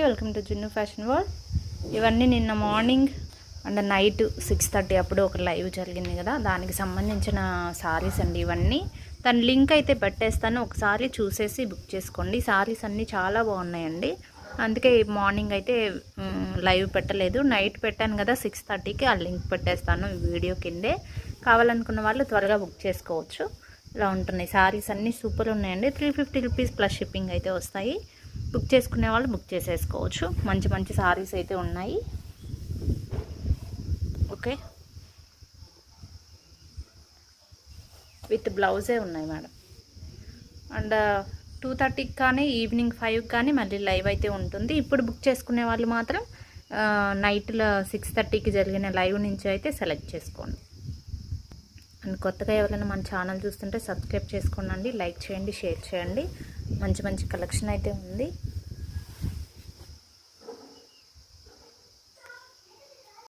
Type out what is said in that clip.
Welcome to జున్ను fashion world. ఇవన్నీ నిన్న మార్నింగ్ అండ్ నైట్ 6:30 అప్పుడు ఒక లైవ్ జరిగింది కదా, దానికి సంబంధించిన సారీస్ అండి ఇవన్నీ. దాని లింక్ అయితే పెట్టేస్తాను, ఒకసారి చూసేసి బుక్ చేసుకోండి. సారీస్ అన్నీ చాలా బాగున్నాయండి, అందుకే మార్నింగ్ అయితే లైవ్ పెట్టలేదు. నైట్ పెట్టాను కదా 6:30కి, ఆ లింక్ పెట్టేస్తాను ఈ వీడియో కిందే. కావాలనుకున్న వాళ్ళు త్వరగా బుక్ చేసుకోవచ్చు. ఇలా ఉంటున్నాయి సారీస్ అన్నీ, సూపర్ ఉన్నాయండి. 350 రూపీస్ ప్లస్ షిప్పింగ్ అయితే వస్తాయి. బుక్ చేసుకునే వాళ్ళు బుక్ చేసేసుకోవచ్చు. మంచి మంచి సారీస్ అయితే ఉన్నాయి. ఓకే, విత్ బ్లౌజే ఉన్నాయి మేడం. అండ్ 2:30కి కానీ ఈవినింగ్ 5కి కానీ మళ్ళీ లైవ్ అయితే ఉంటుంది. ఇప్పుడు బుక్ చేసుకునే వాళ్ళు మాత్రం నైట్లో 6:30కి జరిగిన లైవ్ నుంచి అయితే సెలెక్ట్ చేసుకోండి. అండ్ కొత్తగా ఎవరైనా మన ఛానల్ చూస్తుంటే సబ్స్క్రైబ్ చేసుకోండి, లైక్ చేయండి, షేర్ చేయండి. మంచి మంచి కలెక్షన్ అయితే ఉంది.